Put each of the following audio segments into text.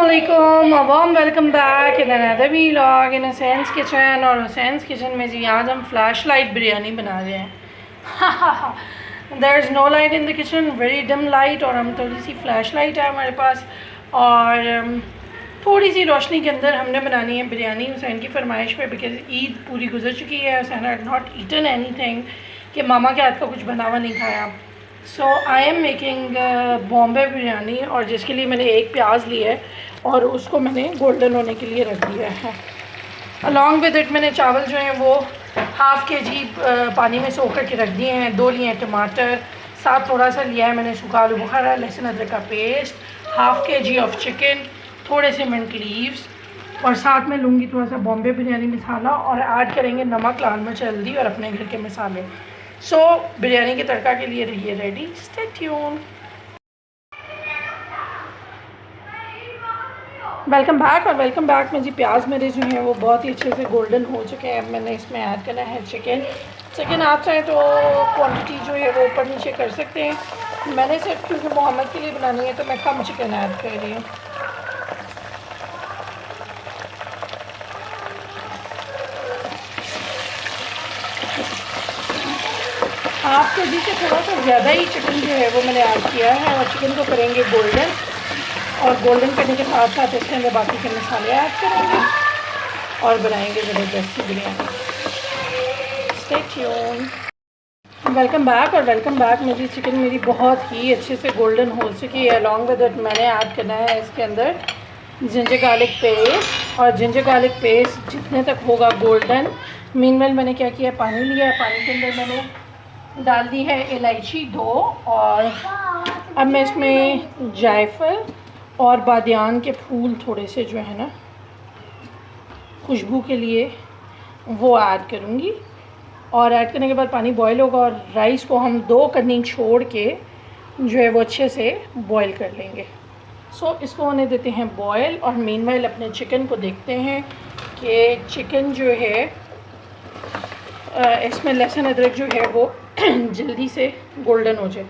अस्सलामुअलैकुम, warm welcome back in another vlog in Hussain's kitchen. और Hussain's kitchen में जी आज हम फ्लैश लाइट बिरयानी बना रहे हैं। There is no light in the kitchen, very dim light, और हम थोड़ी सी फ्लैश लाइट है हमारे पास और थोड़ी सी रोशनी के अंदर हमने बनानी है बिरयानी हुसैन की फरमाइश पे, बिकॉज ईद पूरी गुजर चुकी है। Hussain had not eaten anything कि मामा के हाथ का कुछ बना हुआ नहीं खाया। So I am making Bombay biryani, और जिसके लिए मैंने एक प्याज लिया है और उसको मैंने गोल्डन होने के लिए रख दिया है। अलॉन्ग विद इट मैंने चावल जो हैं वो हाफ़ के जी पानी में सोख करके रख दिए हैं। 2 लिए हैं टमाटर, साथ थोड़ा सा लिया है मैंने सूखा आलू बुखारा, लहसुन अदरक का पेस्ट, हाफ़ के जी ऑफ चिकन, थोड़े से मिंट लीव्स, और साथ में लूँगी थोड़ा सा बॉम्बे बिरयानी मसाला, और ऐड करेंगे नमक, लाल मिर्च, हल्दी और अपने घर के मसाले। सो बिरयानी के तड़का के लिए रहिए ready, stay tune. Welcome back. और वेलकम बैक में जी प्याज मेरे जो हैं वो बहुत ही अच्छे से गोल्डन हो चुके हैं। अब मैंने इसमें ऐड करना है चिकन आप चाहें तो क्वांटिटी जो है वो ऊपर नीचे कर सकते हैं। मैंने सिर्फ क्योंकि मोहम्मद के लिए बनानी है तो मैं कम चिकन ऐड कर रही हूँ। हाफ के जी से थोड़ा सा ज़्यादा ही चिकन जो है वो मैंने ऐड किया है, और चिकन को करेंगे गोल्डन, और गोल्डन करने के साथ साथ इसके अंदर बाकी के मसाले ऐड करेंगे और बनाएंगे ज़बरदस्त biryani. Stay tune. Welcome back. और वेलकम बैक में जी चिकन मेरी बहुत ही अच्छे से गोल्डन हो चुकी है। अलॉन्ग विद इट मैंने ऐड करना है इसके अंदर जिंजर गार्लिक पेस्ट, और जिंजर गार्लिक पेस्ट जितने तक होगा गोल्डन। मीनवेल मैंने क्या किया, पानी लिया है, पानी के अंदर मैंने डाल दी है इलायची 2, और अब मैं इसमें जायफल और बादियान के फूल थोड़े से जो है ना खुशबू के लिए वो ऐड करूँगी। और ऐड करने के बाद पानी बॉईल होगा, और राइस को हम 2 कन्नी छोड़ के जो है वो अच्छे से बॉईल कर लेंगे। सो इसको होने देते हैं बॉईल, और मीनवाइल अपने चिकन को देखते हैं कि चिकन जो है इसमें लहसुन अदरक जो है वो जल्दी से गोल्डन हो जाए।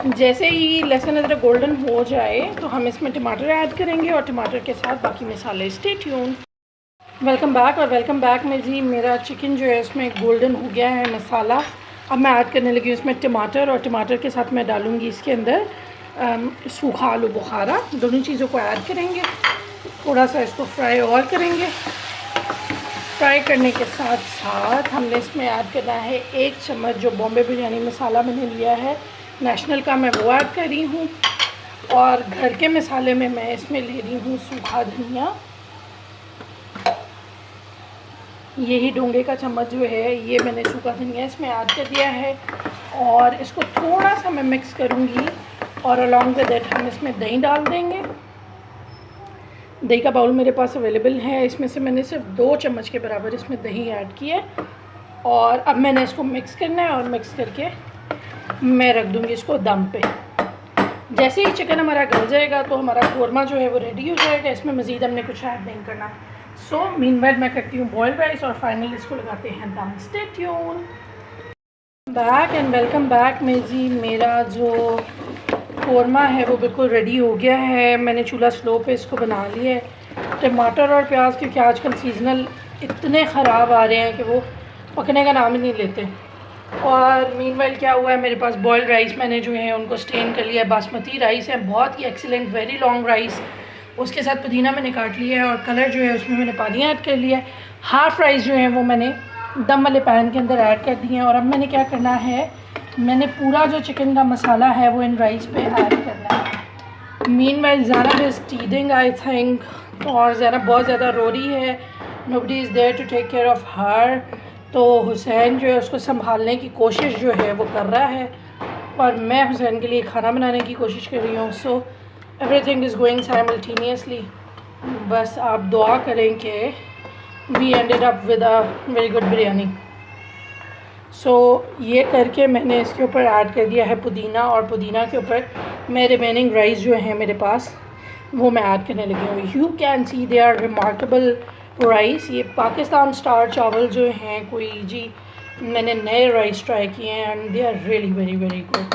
जैसे ही लहसुन अदरक गोल्डन हो जाए तो हम इसमें टमाटर ऐड करेंगे, और टमाटर के साथ बाकी मसाले। Stay tune. Welcome back. और वेलकम बैक में जी मेरा चिकन जो है इसमें गोल्डन हो गया है मसाला। अब मैं ऐड करने लगी हूँ इसमें टमाटर, और टमाटर के साथ मैं डालूँगी इसके अंदर सूखा आलू बुखारा। दोनों चीज़ों को ऐड करेंगे, थोड़ा सा इसको फ्राई और करेंगे। फ्राई करने के साथ साथ हमने इसमें ऐड करना है 1 चम्मच जो बॉम्बे बिरयानी मसाला मैंने लिया है नेशनल का, मैं वो ऐड कर रही हूँ। और घर के मसाले में मैं इसमें ले रही हूँ सूखा धनिया, यही डोंगे का चम्मच जो है ये मैंने सूखा धनिया इसमें ऐड कर दिया है। और इसको थोड़ा सा मैं मिक्स करूँगी, और अलॉन्ग विद दैट हम इसमें दही डाल देंगे। दही का बाउल मेरे पास अवेलेबल है, इसमें से मैंने सिर्फ 2 चम्मच के बराबर इसमें दही ऐड किया। और अब मैंने इसको मिक्स करना है, और मिक्स करके मैं रख दूँगी इसको दम पे। जैसे ही चिकन हमारा गल जाएगा तो हमारा कोरमा जो है वो रेडी हो जाएगा। इसमें मज़ीद हमने कुछ ऐड नहीं करना। सो मीनवाइल मैं करती हूँ बॉयल राइस, और फाइनली इसको लगाते हैं दम। Stay tune. Back and welcome back में जी मेरा जो कोरमा है वो बिल्कुल रेडी हो गया है। मैंने चूल्हा स्लो पे इसको बना लिया है। टमाटर और प्याज क्योंकि आजकल सीजनल इतने ख़राब आ रहे हैं कि वो पकने का नाम ही नहीं लेते। और मीनवाइल क्या हुआ है, मेरे पास बॉइल्ड राइस मैंने जो है उनको स्टेन कर लिया है। बासमती राइस है, बहुत ही एक्सीलेंट, वेरी लॉन्ग राइस। उसके साथ पुदीना मैंने काट लिया है, और कलर जो है उसमें मैंने पानी ऐड कर लिया है। हाफ़ राइस जो है वो मैंने दम वाले पैन के अंदर ऐड कर दिए हैं। और अब मैंने क्या करना है, मैंने पूरा जो चिकन का मसाला है वो इन राइस पे ऐड करना है। Meanwhile Zainab is teething I think, और ज़ैनब बहुत ज़्यादा रो रही है। Nobody is there to take care of her. तो हुसैन जो है उसको संभालने की कोशिश जो है वो कर रहा है, और मैं हुसैन के लिए खाना बनाने की कोशिश कर रही हूँ। So everything is going simultaneously. बस आप दुआ करें कि we ended up with a very good biryani. So ये करके मैंने इसके ऊपर ऐड कर दिया है पुदीना, और पुदीना के ऊपर मैं रिमेनिंग राइस जो है मेरे पास वो मैं ऐड करने लगी हूँ। You can see they are remarkable rice. ये पाकिस्तान स्टार चावल जो हैं कोई जी मैंने नए राइस ट्राई किए हैं, and they are really very very good.